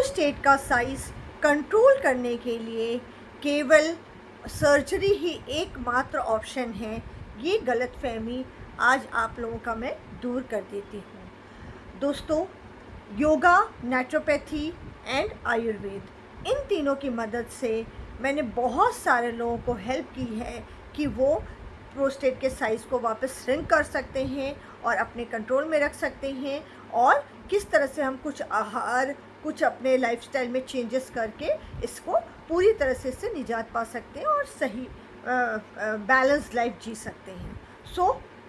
Prostate का size control करने के लिए केवल सर्जरी ही एकमात्र ऑप्शन है, ये गलतफहमी आज आप लोगों का मैं दूर कर देती हूँ। दोस्तों, योगा, नेचुरोपैथी एंड आयुर्वेद, इन तीनों की मदद से मैंने बहुत सारे लोगों को हेल्प की है कि वो प्रोस्टेट के साइज़ को वापस श्रिंक कर सकते हैं और अपने कंट्रोल में रख सकते हैं, और किस तरह से हम कुछ आहार, कुछ अपने लाइफस्टाइल में चेंजेस करके इसको पूरी तरह से इससे निजात पा सकते हैं और सही बैलेंस लाइफ जी सकते हैं।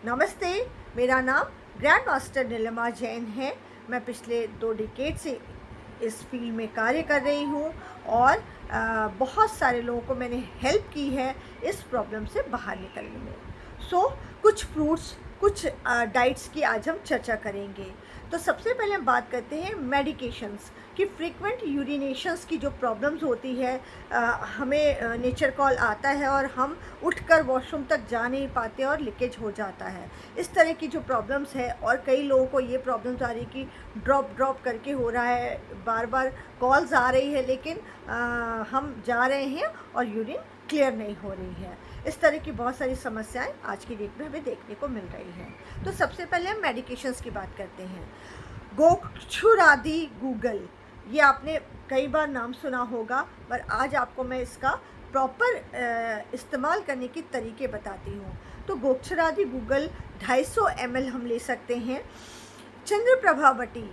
नमस्ते, मेरा नाम ग्रैंड मास्टर नीलिमा जैन है। मैं पिछले 2 डिकेड से इस फील्ड में कार्य कर रही हूँ और बहुत सारे लोगों को मैंने हेल्प की है इस प्रॉब्लम से बाहर निकलने में। कुछ फ्रूट्स, कुछ डाइट्स की आज हम चर्चा करेंगे। तो सबसे पहले हम बात करते हैं मेडिकेशंस कि फ्रीक्वेंट यूरिनेशंस की जो प्रॉब्लम्स होती है, हमें नेचर कॉल आता है और हम उठकर वॉशरूम तक जा नहीं पाते और लीकेज हो जाता है। इस तरह की जो प्रॉब्लम्स है, और कई लोगों को ये प्रॉब्लम्स आ रही कि ड्रॉप करके हो रहा है, बार बार कॉल्स आ रही है लेकिन हम जा रहे हैं और यूरिन क्लियर नहीं हो रही है। इस तरह की बहुत सारी समस्याएं आज की डेट में हमें देखने को मिल रही हैं। तो सबसे पहले हम मेडिकेशंस की बात करते हैं। गोक्षुरादि गूगल, ये आपने कई बार नाम सुना होगा, पर आज आपको मैं इसका प्रॉपर इस्तेमाल करने के तरीके बताती हूँ। तो गोक्षुरादि गूगल 250 ml हम ले सकते हैं। चंद्रप्रभावती,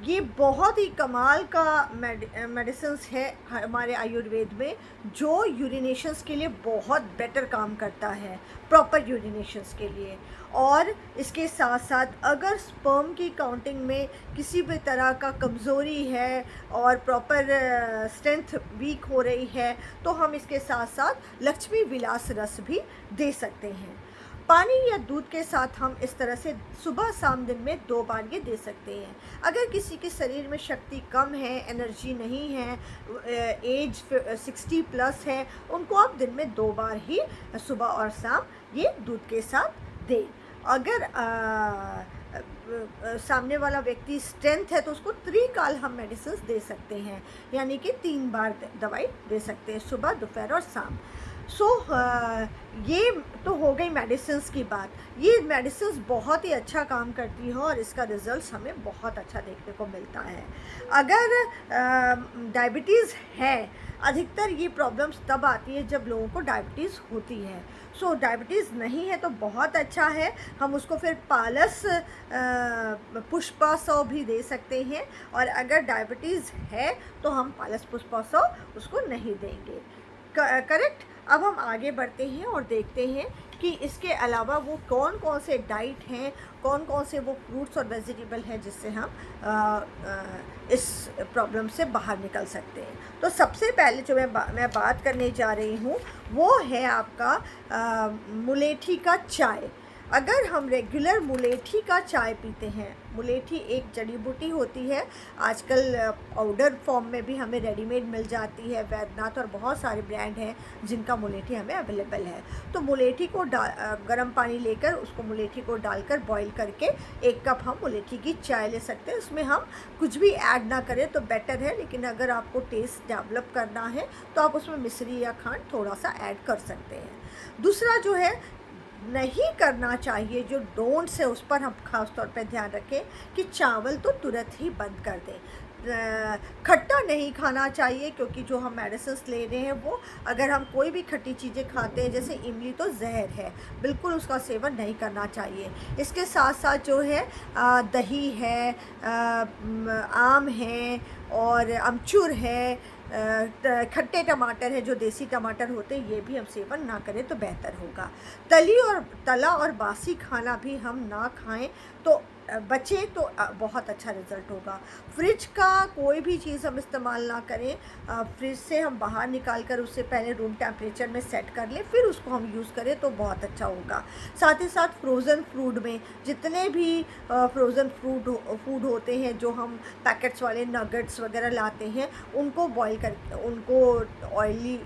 ये बहुत ही कमाल का मेडिसिन्स है हमारे आयुर्वेद में, जो यूरिनेशंस के लिए बहुत बेटर काम करता है, प्रॉपर यूरिनेशंस के लिए। और इसके साथ साथ अगर स्पर्म की काउंटिंग में किसी भी तरह का कमज़ोरी है और प्रॉपर स्ट्रेंथ वीक हो रही है, तो हम इसके साथ साथ लक्ष्मी विलास रस भी दे सकते हैं। पानी या दूध के साथ हम इस तरह से सुबह शाम दिन में 2 बार ये दे सकते हैं। अगर किसी के शरीर में शक्ति कम है, एनर्जी नहीं है, एज 60 प्लस है, उनको आप दिन में 2 बार ही सुबह और शाम ये दूध के साथ दें। अगर सामने वाला व्यक्ति स्ट्रेंथ है तो उसको त्रिकाल हम मेडिसिन दे सकते हैं, यानी कि 3 बार दवाई दे सकते हैं, सुबह, दोपहर और शाम। ये तो हो गई मेडिसिन्स की बात। ये मेडिसिन्स बहुत ही अच्छा काम करती है और इसका रिज़ल्ट हमें बहुत अच्छा देखने को मिलता है। अगर डायबिटीज़ है, अधिकतर ये प्रॉब्लम्स तब आती है जब लोगों को डायबिटीज़ होती है। डायबिटीज़ नहीं है तो बहुत अच्छा है, हम उसको फिर पालस पुष्पा 100 भी दे सकते हैं, और अगर डायबिटीज़ है तो हम पालस पुष्पा 100 उसको नहीं देंगे। करेक्ट। अब हम आगे बढ़ते हैं और देखते हैं कि इसके अलावा वो कौन कौन से डाइट हैं, कौन कौन से वो फ्रूट्स और वेजिटेबल हैं जिससे हम इस प्रॉब्लम से बाहर निकल सकते हैं। तो सबसे पहले जो मैं बात करने जा रही हूँ वो है आपका मुलेठी का चाय। अगर हम रेगुलर मुलेठी का चाय पीते हैं, मुलेठी एक जड़ी बूटी होती है, आजकल पाउडर फॉर्म में भी हमें रेडीमेड मिल जाती है, वैद्यनाथ और बहुत सारे ब्रांड हैं जिनका मुलेठी हमें अवेलेबल है। तो मुलेठी को गर्म पानी लेकर उसको मुलेठी को डालकर बॉईल करके 1 कप हम मुलेठी की चाय ले सकते हैं। उसमें हम कुछ भी ऐड ना करें तो बेटर है, लेकिन अगर आपको टेस्ट डेवलप करना है तो आप उसमें मिश्री या खंड थोड़ा सा ऐड कर सकते हैं। दूसरा जो है नहीं करना चाहिए, जो डोंट्स है उस पर हम खास तौर पे ध्यान रखें कि चावल तो तुरंत ही बंद कर दें। खट्टा नहीं खाना चाहिए, क्योंकि जो हम मेडिसिन्स ले रहे हैं वो, अगर हम कोई भी खट्टी चीज़ें खाते हैं जैसे इमली, तो जहर है, बिल्कुल उसका सेवन नहीं करना चाहिए। इसके साथ साथ जो है दही है, आम है और अमचूर है, खट्टे टमाटर है, जो देसी टमाटर होते हैं, ये भी हम सेवन ना करें तो बेहतर होगा। तला और बासी खाना भी हम ना खाएं तो बचें तो बहुत अच्छा रिज़ल्ट होगा। फ्रिज का कोई भी चीज़ हम इस्तेमाल ना करें, फ्रिज से हम बाहर निकाल कर उसे पहले रूम टेम्परेचर में सेट कर लें, फिर उसको हम यूज़ करें तो बहुत अच्छा होगा। साथ ही साथ फ्रोज़न फूड में जितने भी फ्रोज़न फूड होते हैं, जो हम पैकेट्स वाले नगेट्स वगैरह लाते हैं, उनको बॉईल करके, उनको ऑयली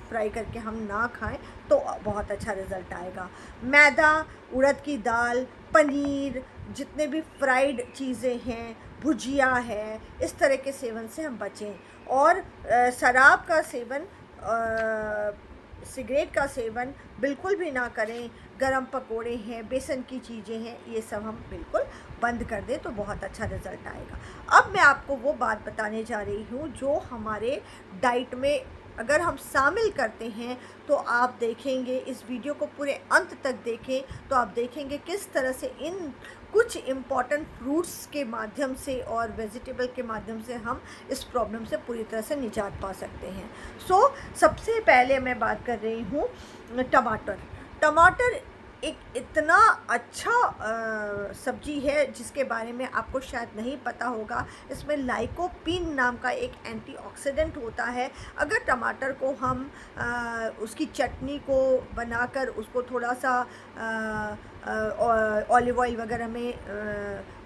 फ्राई करके हम ना खाएं तो बहुत अच्छा रिज़ल्ट आएगा। मैदा, उड़द की दाल, पनीर, जितने भी फ्राइड चीज़ें हैं, भुजिया है, इस तरह के सेवन से हम बचें। और शराब का सेवन, सिगरेट का सेवन बिल्कुल भी ना करें। गरम पकोड़े हैं, बेसन की चीज़ें हैं, ये सब हम बिल्कुल बंद कर दें तो बहुत अच्छा रिज़ल्ट आएगा। अब मैं आपको वो बात बताने जा रही हूँ जो हमारे डाइट में अगर हम शामिल करते हैं तो आप देखेंगे, इस वीडियो को पूरे अंत तक देखें तो आप देखेंगे किस तरह से इन कुछ इम्पॉर्टेंट फ्रूट्स के माध्यम से और वेजिटेबल के माध्यम से हम इस प्रॉब्लम से पूरी तरह से निजात पा सकते हैं। सबसे पहले मैं बात कर रही हूँ टमाटर। टमाटर एक इतना अच्छा सब्जी है जिसके बारे में आपको शायद नहीं पता होगा। इसमें लाइकोपीन नाम का एक एंटीऑक्सीडेंट होता है। अगर टमाटर को हम उसकी चटनी को बनाकर उसको थोड़ा सा ऑलिव ऑयल वगैरह में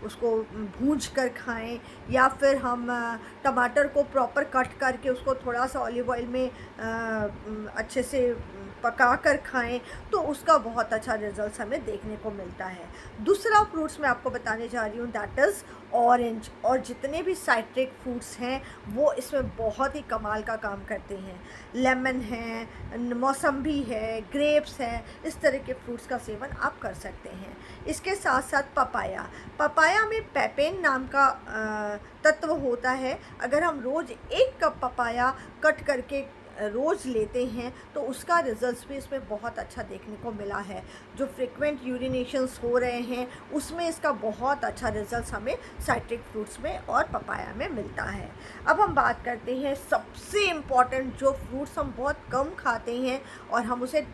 उसको भूंज कर खाएं, या फिर हम टमाटर को प्रॉपर कट करके उसको थोड़ा सा ऑलिव ऑयल में अच्छे से पका कर खाएं तो उसका बहुत अच्छा रिजल्ट हमें देखने को मिलता है। दूसरा फ्रूट्स मैं आपको बताने जा रही हूँ, दैट इज़ ऑरेंज। और जितने भी साइट्रिक फ्रूट्स हैं वो इसमें बहुत ही कमाल का काम करते हैं। लेमन है, मौसम्बी है, ग्रेप्स है, इस तरह के फ्रूट्स का सेवन आप कर सकते हैं। इसके साथ साथ पपाया। पपाया में पेपेन नाम का तत्व होता है। अगर हम रोज़ 1 कप पपाया कट करके रोज़ लेते हैं तो उसका रिज़ल्ट भी इसमें बहुत अच्छा देखने को मिला है। जो फ्रिक्वेंट यूरिनेशंस हो रहे हैं उसमें इसका बहुत अच्छा रिज़ल्ट हमें साइट्रिक फ्रूट्स में और पपाया में मिलता है। अब हम बात करते हैं सबसे इम्पॉर्टेंट जो फ्रूट्स हम बहुत कम खाते हैं और हम उसे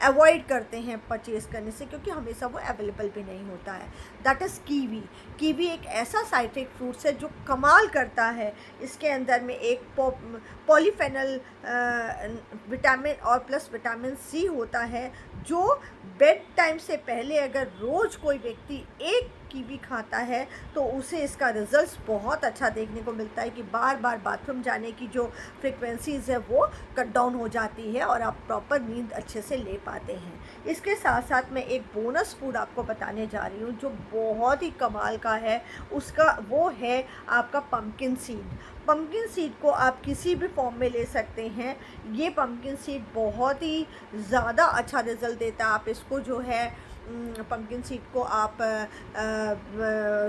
अवॉइड करते हैं परचेज़ करने से क्योंकि हमेशा वो अवेलेबल भी नहीं होता है, दैट इज़ कीवी। कीवी एक ऐसा साइट्रिक फ्रूट्स है जो कमाल करता है। इसके अंदर में एक पॉलीफेनल विटामिन और प्लस विटामिन सी होता है, जो बेड टाइम से पहले अगर रोज़ कोई व्यक्ति 1 कीवी खाता है तो उसे इसका रिज़ल्ट बहुत अच्छा देखने को मिलता है कि बार बार बाथरूम जाने की जो फ्रिक्वेंसीज़ है वो कट डाउन हो जाती है और आप प्रॉपर नींद अच्छे से ले पाते हैं। इसके साथ साथ मैं एक बोनस फूड आपको बताने जा रही हूँ जो बहुत ही कमाल का है, उसका वो है आपका पम्पकिन सीड। पम्पकिन सीड को आप किसी भी फॉर्म में ले सकते हैं। ये पम्पकिन सीड बहुत ही ज़्यादा अच्छा रिज़ल्ट देता है। आप इसको जो है पम्पकिन सीड को आप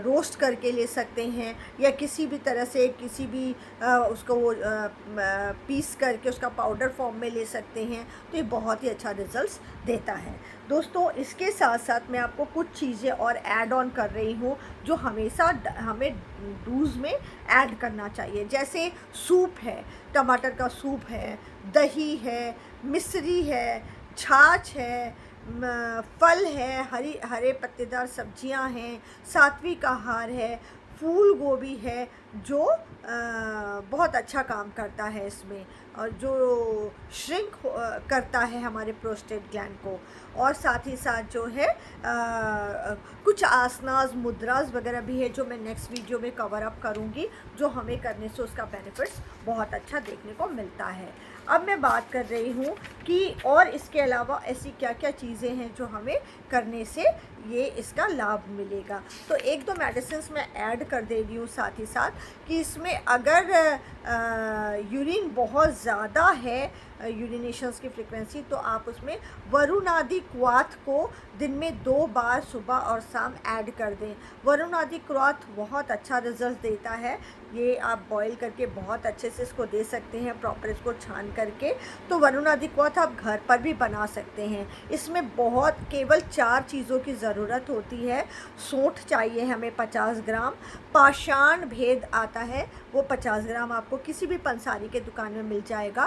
रोस्ट करके ले सकते हैं या किसी भी तरह से किसी भी उसको वो पीस करके उसका पाउडर फॉर्म में ले सकते हैं, तो ये बहुत ही अच्छा रिज़ल्ट देता है। दोस्तों, इसके साथ साथ मैं आपको कुछ चीज़ें और ऐड ऑन कर रही हूँ जो हमेशा हमें डूज़ में ऐड करना चाहिए। जैसे सूप है, टमाटर का सूप है, दही है, मिश्री है, छाछ है, फल है, हरे पत्तेदार सब्जियां हैं, सात्विक आहार है, फूल गोभी है जो बहुत अच्छा काम करता है इसमें, और जो श्रिंक करता है हमारे प्रोस्टेट ग्लैंड को। और साथ ही साथ जो है कुछ आसनास मुद्रास वगैरह भी है जो मैं नेक्स्ट वीडियो में कवर अप करूँगी, जो हमें करने से उसका बेनिफिट्स बहुत अच्छा देखने को मिलता है। अब मैं बात कर रही हूँ कि और इसके अलावा ऐसी क्या क्या चीज़ें हैं जो हमें करने से ये इसका लाभ मिलेगा। तो 1-2 मेडिसिन्स मैं ऐड कर दे रही हूँ साथ ही साथ कि इसमें अगर यूरिन बहुत ज़्यादा है, यूरिनेशंस की फ्रिक्वेंसी, तो आप उसमें वरुणादि क्वाथ को दिन में 2 बार सुबह और शाम ऐड कर दें। वरुणादि क्वाथ बहुत अच्छा रिजल्ट देता है। ये आप बॉईल करके बहुत अच्छे से इसको दे सकते हैं, प्रॉपर इसको छान करके। तो वरुणादि क्वाथ आप घर पर भी बना सकते हैं। इसमें बहुत केवल 4 चीज़ों की ज़रूरत होती है। सौंठ चाहिए हमें 50 ग्राम, पाषाण भेद आता है वो 50 ग्राम आपको किसी भी पंसारी के दुकान में मिल जाएगा।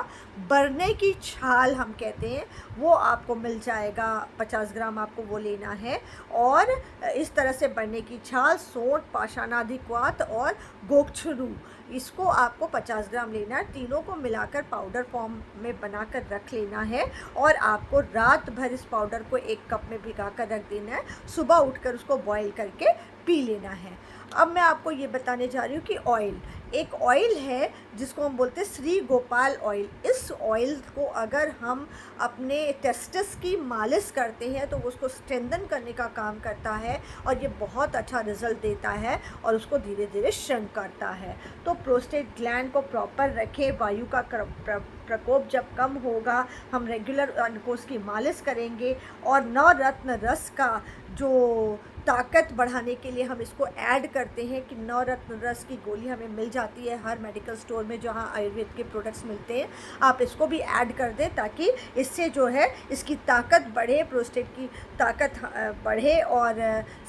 बरने की छाल हम कहते हैं वो आपको मिल जाएगा, 50 ग्राम आपको वो लेना है। और इस तरह से बरने की छाल, सौंठ, पाषाणादि क्वाथ और गोक्षरू, इसको आपको 50 ग्राम लेना है। तीनों को मिलाकर पाउडर फॉर्म में बनाकर रख लेना है और आपको रात भर इस पाउडर को 1 कप में भिगा कर रख देना है। सुबह उठकर उसको बॉईल करके पी लेना है। अब मैं आपको ये बताने जा रही हूँ कि ऑयल, एक ऑयल है जिसको हम बोलते हैं श्री गोपाल ऑयल। इस ऑयल को अगर हम अपने टेस्टिस की मालिश करते हैं तो वो उसको स्ट्रेंथन करने का काम करता है और ये बहुत अच्छा रिज़ल्ट देता है और उसको धीरे धीरे श्रिंक करता है। तो प्रोस्टेट ग्लैंड को प्रॉपर रखें, वायु का प्रकोप जब कम होगा हम रेगुलर उनको उसकी मालिश करेंगे। और नवरत्न रस का जो ताकत बढ़ाने के लिए हम इसको ऐड करते हैं कि नवरत्न रस की गोली हमें मिल जाती है हर मेडिकल स्टोर में जहाँ आयुर्वेद के प्रोडक्ट्स मिलते हैं। आप इसको भी ऐड कर दें ताकि इससे जो है इसकी ताकत बढ़े, प्रोस्टेट की ताकत बढ़े और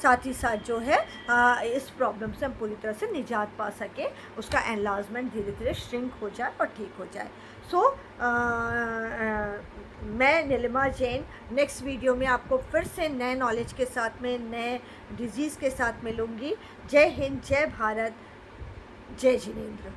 साथ ही साथ जो है इस प्रॉब्लम से हम पूरी तरह से निजात पा सकें, उसका एनलार्जमेंट धीरे धीरे श्रिंक हो जाए और ठीक हो जाए। सो मैं नीलिमा जैन नेक्स्ट वीडियो में आपको फिर से नए नॉलेज के साथ में, नए डिजीज़ के साथ मिलूँगी। जय हिंद, जय भारत, जय जिनेंद्र।